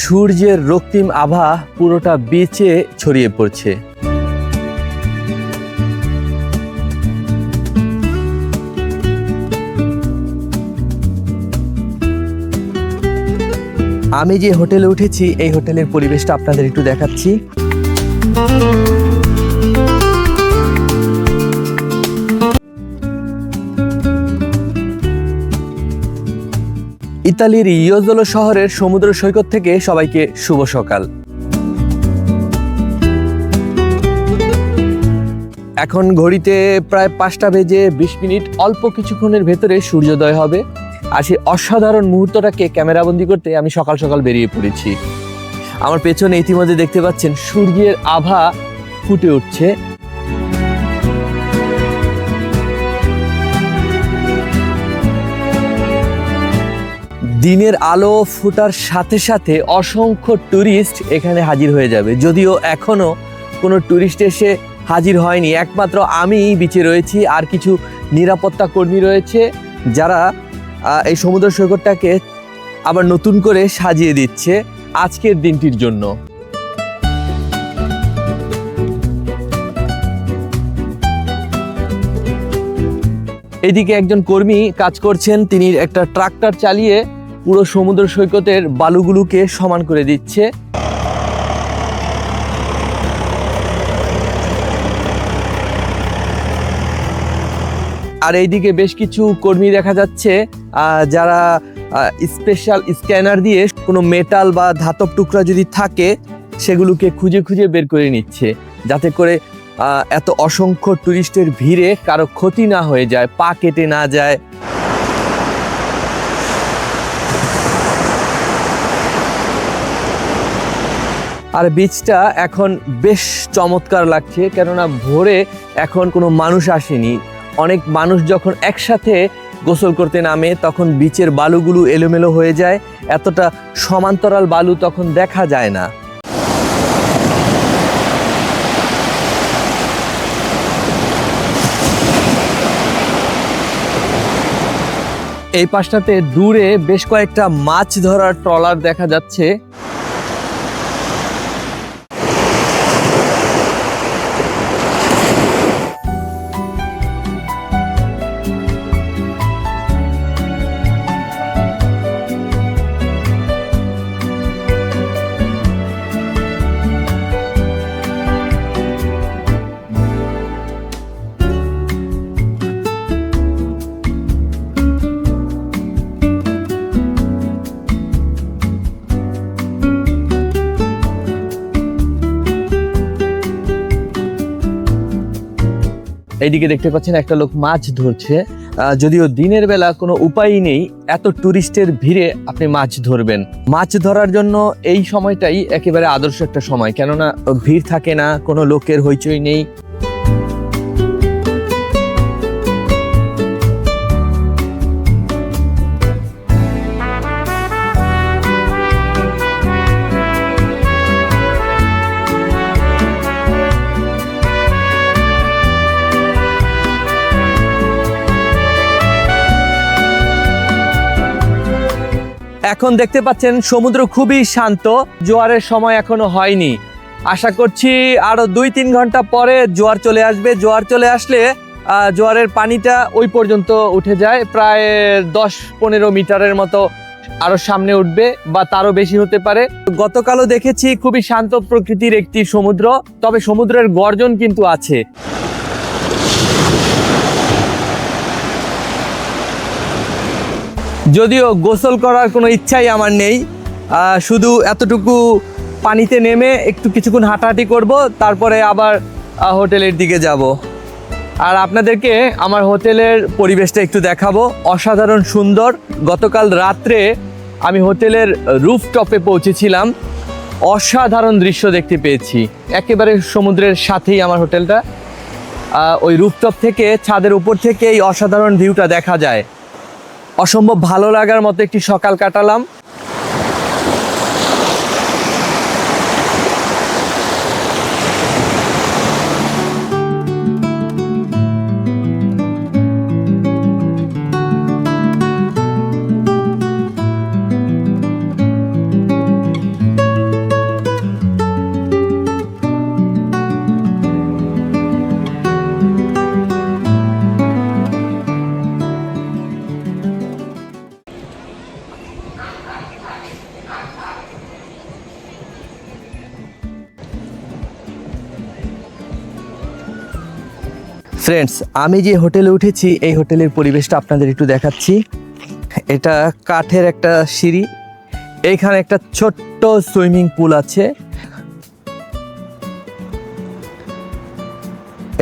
সূর্যের রক্তিম আভা পুরোটা বিচে ছড়িয়ে পড়ছে। আমি যে হোটেলে উঠেছি এই হোটেলের পরিবেশটা আপনাদের একটু দেখাচ্ছি। ইতালির ইয়োজোলো শহরের সমুদ্র সৈকত থেকে সবাইকে শুভ সকাল। এখন ঘড়িতে প্রায় 5টা বেজে 20 মিনিট। অল্প কিছুক্ষণের ভেতরে সূর্যোদয় হবে। আর সেই অসাধারণ মুহূর্তটাকে ক্যামেরাবন্দি করতে আমি সকাল সকাল বেরিয়ে পড়েছি। আমার পেছনে ইতিমধ্যে দেখতে পাচ্ছেন সূর্যের আভা ফুটে উঠছে। দিনের আলো ফোটার সাথে সাথে অসংখ্য ট্যুরিস্ট এখানে হাজির হয়ে যাবে। যদিও এখনো কোনো ট্যুরিস্ট এসে হাজির হয়নি, একমাত্র আমি বিচে রয়েছি আর কিছু নিরাপত্তা কর্মী রয়েছে যারা এই সমুদ্র সৈকতটাকে আবার নতুন করে সাজিয়ে দিচ্ছে আজকের দিনটির জন্য। এদিকে একজন কর্মী কাজ করছেন, তিনি একটা ট্রাক্টর চালিয়ে পুরো সমুদ্র সৈকতের বালুগুলোকে সমান করে দিচ্ছে। আর এইদিকে বেশ কিছু কর্মী দেখা যাচ্ছে যারা স্পেশাল স্ক্যানার দিয়ে কোনো মেটাল বা ধাতব টুকরা যদি থাকে সেগুলোকে খুঁজে খুঁজে বের করে নিচ্ছে, যাতে করে এত অসংখ্য টুরিস্টের ভিড়ে কারো ক্ষতি না হয়ে যায়, পা কেটে না যায়। আর বিচটা এখন বেশ চমৎকার লাগছে, কেননা ভোরে এখন কোনো মানুষ আসেনি। অনেক মানুষ যখন একসাথে গোসল করতে নামে তখন বিচের বালুগুলো এলোমেলো হয়ে যায়, এতটা সমান্তরাল বালু তখন দেখা যায় না। এই পাশটাতে দূরে বেশ কয়েকটা মাছ ধরার ট্রলার দেখা যাচ্ছে। এইদিকে দেখতে পাচ্ছেন একটা লোক মাছ ধরছে। যদিও দিনের বেলা কোনো উপায়ই নেই, এত টুরিস্টের ভিড়ে আপনি মাছ ধরবেন। মাছ ধরার জন্য এই সময়টাই একেবারে আদর্শ একটা সময়, কেননা ভিড় থাকে না, কোনো লোকের হইচই নেই। এখন দেখতে পাচ্ছেন সমুদ্র খুবই শান্ত, জোয়ারের সময় এখনো হয়নি। আশা করছি আরো 2-3 ঘন্টা পরে জোয়ার চলে আসবে। জোয়ার চলে আসলে জোয়ারের পানিটা ওই পর্যন্ত উঠে যায়, প্রায় 10-15 মিটারের মতো আরো সামনে উঠবে বা তারও বেশি হতে পারে। গতকালও দেখেছি খুবই শান্ত প্রকৃতির একটি সমুদ্র, তবে সমুদ্রের গর্জন কিন্তু আছে। যদিও গোসল করার কোনো ইচ্ছাই আমার নেই, শুধু এতটুকু পানিতে নেমে একটু কিছুক্ষণ হাঁটাহাঁটি করব, তারপরে আবার হোটেলের দিকে যাব। আর আপনাদেরকে আমার হোটেলের পরিবেশটা একটু দেখাবো, অসাধারণ সুন্দর। গতকাল রাত্রে আমি হোটেলের রুফটপে পৌঁছেছিলাম, অসাধারণ দৃশ্য দেখতে পেয়েছি। একেবারে সমুদ্রের সাথেই আমার হোটেলটা, ওই রুফটপ থেকে ছাদের উপর থেকে এই অসাধারণ ভিউটা দেখা যায়। অসম্ভব ভালো লাগার মতো একটি সকাল কাটালাম। ফ্রেন্ডস, আমি যে হোটেলে উঠেছি এই হোটেলের পরিবেশটা আপনাদের একটু দেখাচ্ছি। এটা কাঠের একটা সিঁড়ি, এইখানে একটা ছোট্ট সুইমিং পুল আছে।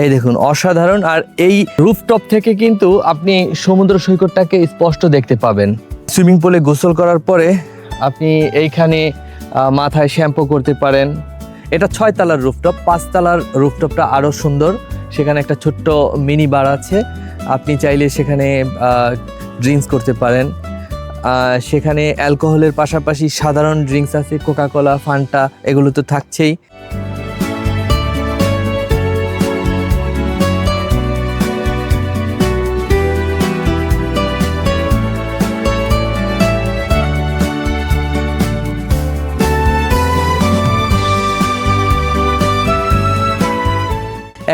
এই দেখুন, অসাধারণ। আর এই রুফটপ থেকে কিন্তু আপনি সমুদ্র সৈকতটাকে স্পষ্ট দেখতে পাবেন। সুইমিং পুলে গোসল করার পরে আপনি এইখানে মাথায় শ্যাম্পু করতে পারেন। এটা 6 তলার রুফটপ, 5 তলার রুফটপটা আরও সুন্দর। সেখানে একটা ছোট্ট মিনি বার আছে, আপনি চাইলে সেখানে ড্রিঙ্কস করতে পারেন। সেখানে অ্যালকোহলের পাশাপাশি সাধারণ ড্রিঙ্কস আছে, কোকাকোলা, ফান্টা, এগুলো তো থাকছেই।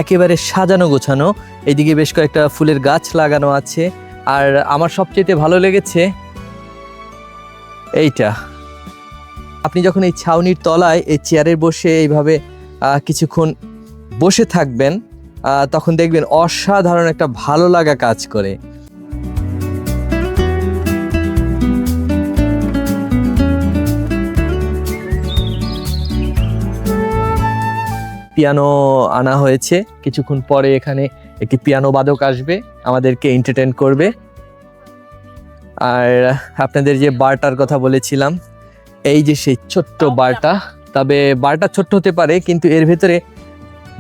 একেবারে সাজানো গোছানো, এইদিকে বেশ কয়েকটা ফুলের গাছ লাগানো আছে। আর আমার সবচেয়ে ভালো লেগেছে এইটা, আপনি যখন এই ছাউনির তলায় এই চেয়ারে বসে এইভাবে কিছুক্ষণ বসে থাকবেন, তখন দেখবেন অসাধারণ একটা ভালো লাগা কাজ করে। পিয়ানো আনা হয়েছে, কিছুক্ষণ পরে এখানে একটি পিয়ানো বাদক আসবে, আমাদেরকে এন্টারটেইন করবে। আর আপনাদের যে বারটার কথা বলেছিলাম, এই যে সেই ছোট্ট বারটা, তবে বারটা ছোট্ট হতে পারে কিন্তু এর ভেতরে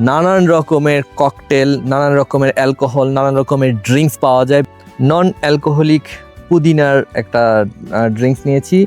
নানান রকমের ককটেল, নানান রকমের অ্যালকোহল, নানান রকমের ড্রিঙ্কস পাওয়া যায়। নন অ্যালকোহলিক পুদিনার একটা ড্রিঙ্কস নিয়েছি।